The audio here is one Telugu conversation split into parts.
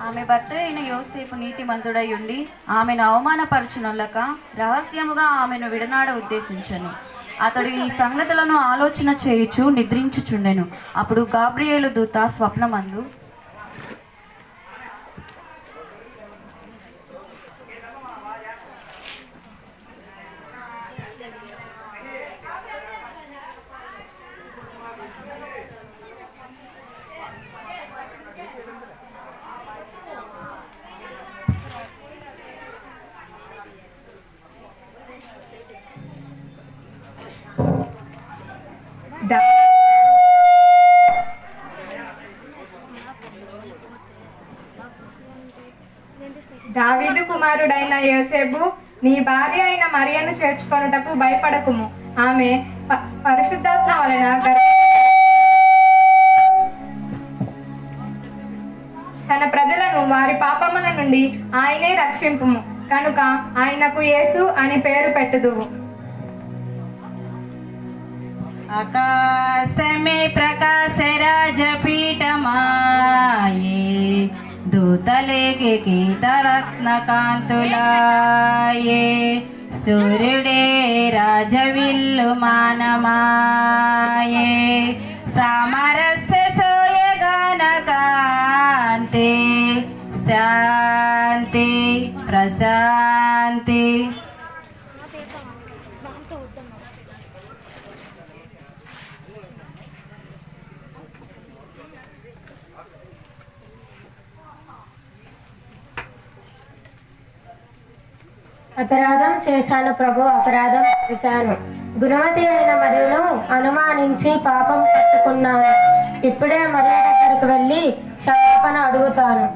ఆమె భర్త అయిన యోసేపు నీతిమంతుడై ఉండి ఆమెను అవమానపరచునొల్లక రహస్యముగా ఆమెను విడనాడ ఉద్దేశించెను. అతడు ఈ సంగతులను ఆలోచన చేయుచు నిద్రించుచుండెను. అప్పుడు గాబ్రియేలు దూత స్వప్నమందు, దావీదు కుమారుడైన యోసేపు, నీ భార్య అయిన మరియను చేర్చుకొనుటకు భయపడకుము. ఆమె పరిశుద్ధాత్మ వలన తన ప్రజలను వారి పాపముల నుండి ఆయనే రక్షింపుము. కనుక ఆయనకు యేసు అని పేరు పెట్టుదువు. ఆకాశమే ప్రకాశ రాజపీఠమాయే, దూతలేకి కీతరత్న కాంతులాయే, సూర్యుడే రాజవిల్లు మానమాయే, సామరస్య సోయగాన కాంతి, శాంతి ప్రశాంతి. అపరాధం చేశాను ప్రభు, అపరాధం చేశాను. గుణవతి అయిన మరియను అనుమానించి పాపం పట్టుకున్నాను. ఇప్పుడే మరియ దగ్గరకు వెళ్ళి క్షమాపణ అడుగుతాను.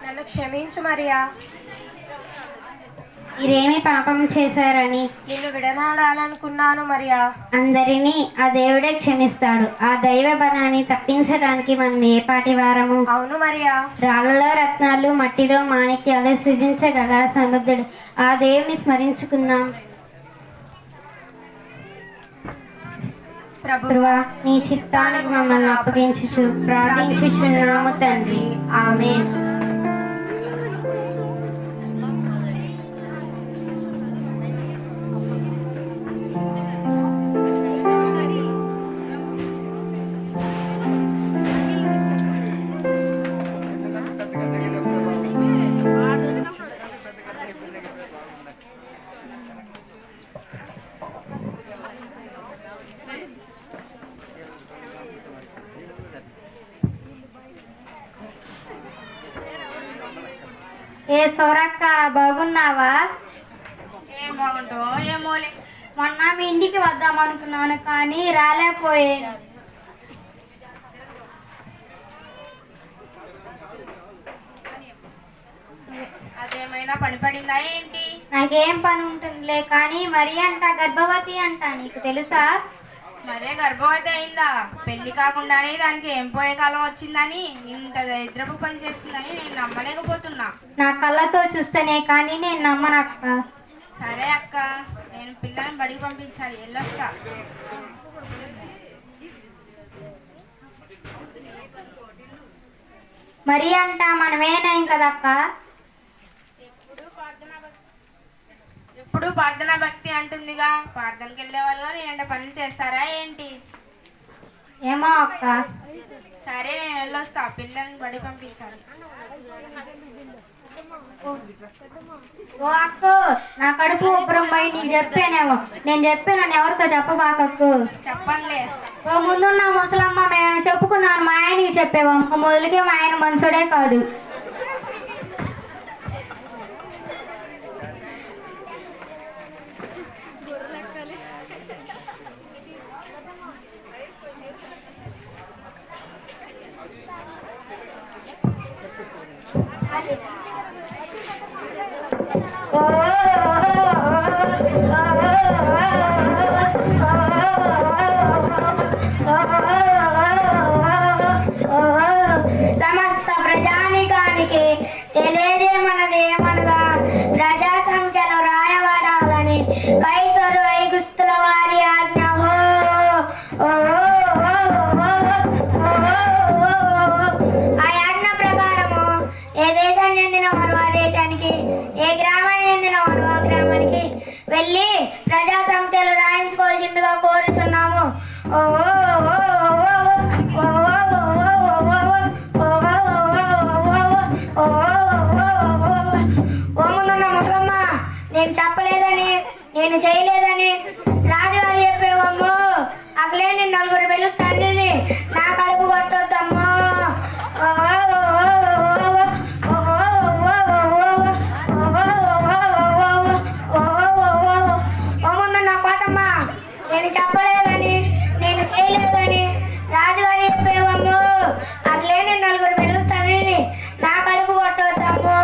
నన్ను క్షమించు మరియా. మీరేమి పాపం చేశారని నిన్ను విడనాడాలనుకున్నాను మరియా. అందరినీ ఆ దేవుడే క్షమిస్తాడు. ఆ దైవ బలాన్ని తప్పించడానికి మనం ఏ పాటి వారము? అవును మరియా. రాళ్ళలో రత్నాలు, మట్టిలో మాణిక్యాలు సృజించగల సమర్థుడు ఆ దేవుని స్మరించుకుందాం. ప్రభువా, నీ చిత్తానికి మమ్మల్ని అప్పగించుచు ప్రార్థించుచున్నాము తండ్రి. ఆమేన్. ఏ సోరక్క, బాగున్నావా? ఏం బాగుంటావో ఏమోలే. మొన్న మీ ఇంటికి వద్దాం అనుకున్నాను కానీ రాలేకపోయాను. అదేమైనా పని పడిందా ఏంటి? నాకేం పని ఉంటుందిలే కానీ మరి అంట గర్భవతి అంట, నీకు తెలుసా? మరే గర్భవతి అయిందా? పెళ్లి కాకుండానే దానికి ఏం పోయే కాలం వచ్చిందని, ఇంత దరిద్రపు పని చేస్తుందని నేను నమ్మలేకపోతున్నా. నా కళ్ళతో చూస్తేనే కానీ నేను నమ్మనక్క. సరే అక్క, నేను పిల్లని బడికి పంపించాలి, వెళ్ళొస్తా. మరి అంట మనమేనాం కదక్క. ఎప్పుడు ప్రార్థనా భక్తి అంటుందిగా, ప్రార్థనకి వెళ్ళే వాళ్ళు గారు ఏంట పనులు చేస్తారా ఏంటి? ఏమో అక్క. సరే నేను వెళ్ళొస్తా, పిల్లని బడి పంపించాలి. ఓ అక్క, నా కడుపు ఉబ్బరం పోయి నీకు చెప్పానేమో. నేను చెప్పాను ఎవరితో చెప్పబాకక్కు. చెప్పండి. ఓ ముందున్న ముసలమ్మ మేము చెప్పుకున్నాను, మా ఆయనకి చెప్పేవా? మొదలుకే మా ఆయన మంచోడే కాదు. వెళ్ళి ప్రజా సంఖ్యలు రాయించుకోవాల్సిందిగా కోరుచున్నాము. ఓమున్న ముసలమ్మ, నేను చెప్పలేదని, నేను చేయలేదని రాజుగారు చెప్పేవమ్ము. అసలే నేను 4 పిల్లల తండ్రిని, నా కడుపు కొట్టొద్దమ్మా. ఓమున్న నా కోటమ్మ, నేను చెప్పలేదని, నేను చేయలేదని రాజుగారు చెప్పేవమ్ము. అసలే నేను 4 పిల్లల తండ్రిని, నా కడుపు కొట్టొద్దమ్మా.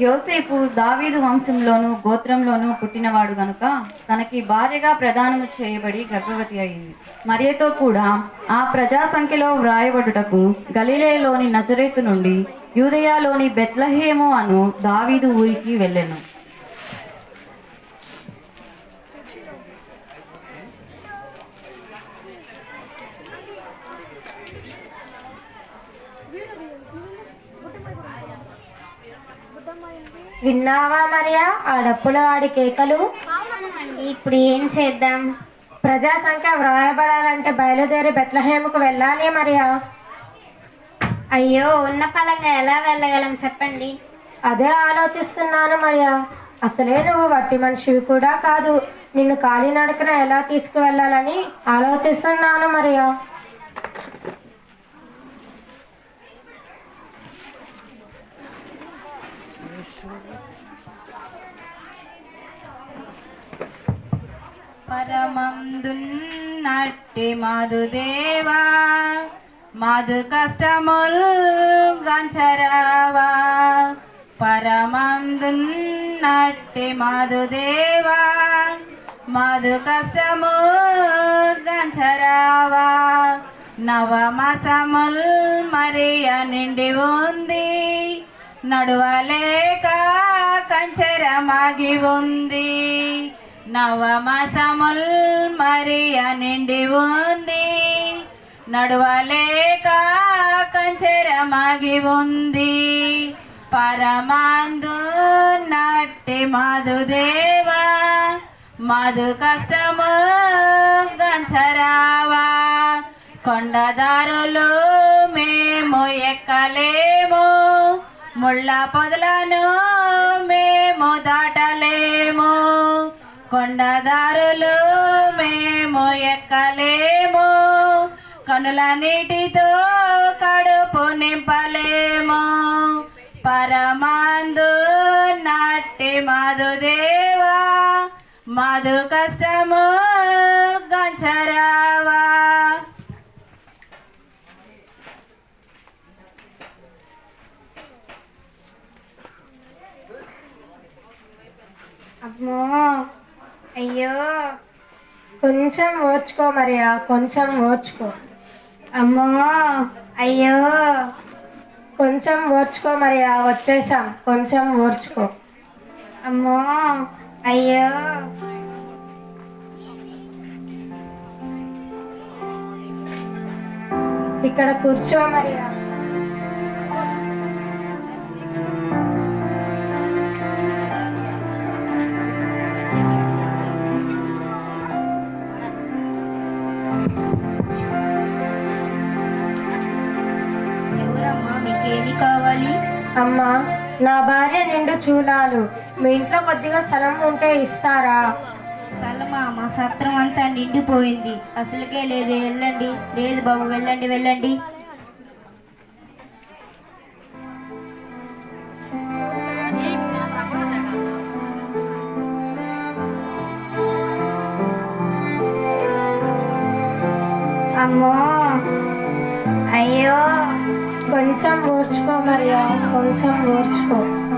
యోసేపు దావీదు వంశంలోను గోత్రంలోను పుట్టినవాడు గనుక తనకి భార్యగా ప్రదానము చేయబడి గర్భవతి అయింది. మరియతో కూడా ఆ ప్రజా సంఖ్యలో వ్రాయబడుటకు గలిలయలోని నజరేతు నుండి యూదయలోని బెత్లెహేము అను దావీదు ఊరికి వెళ్ళెను. విన్నావా మరియా ఆ డప్పుల వాడి కేకలు? ఇప్పుడు ఏం చేద్దాం? ప్రజా సంఖ్య వ్రాయబడాలంటే బయలుదేరి బెత్లెహేముకు వెళ్ళాలి మరియా. అయ్యో, ఉన్న పలంగా ఎలా వెళ్ళగలం చెప్పండి. అదే ఆలోచిస్తున్నాను మరియా. అసలే నువ్వు వట్టి మనిషివి కూడా కాదు. నిన్ను కాలినడకన ఎలా తీసుకువెళ్ళాలని ఆలోచిస్తున్నాను మరియా. పరమందున్నట్టి మధుదేవా, మధు కష్టముల్ గంచరావా. పరమందున్నట్టి మధుదేవా, మధు కష్టము గంచరావా. నవమాసముల్ మరియ నిండి ఉంది, నడువలేక కంచెరమాగి ఉంది. నవమాసముల్ మరియ నిండి ఉంది, నడువలేక కంచెరమాగి ఉంది. పరమాందు నట్టి మధుదేవా, మధు కష్టము గంచరావా. కొండదారులు మేము ఎక్కలేము, ముళ్ళ పొదలను మేము దాటలేము. కొండదారులు మేము ఎక్కలేము, కనుల నీటితో కడుపు నింపలేము. పరమాందు నట్టి మధుదేవా, మధు కష్టము గంచరావా. అమ్మో, అయ్యో, కొంచెం ఓర్చుకో మరియా, కొంచెం ఓర్చుకో. అమ్మో, అయ్యో, కొంచెం ఓర్చుకో మరియా, వచ్చేసాం, కొంచెం ఓర్చుకో. అమ్మో, అయ్యో. ఇక్కడ కూర్చో మరియా. ఎవరమ్మా, మీకేమి కావాలి? అమ్మా, నా భార్య నిండు చూలాలు, మీ ఇంట్లో కొద్దిగా స్థలం ఉంటే ఇస్తారా? స్థలమా? మా సత్రం అంతా నిండిపోయింది, అసలుకే లేదు. వెళ్ళండి. లేదు బాబు, వెళ్ళండి వెళ్ళండి. అమ్మో, అయ్యో. కొంచెం ఓర్చుకో మరియా, కొంచెం ఓర్చుకో.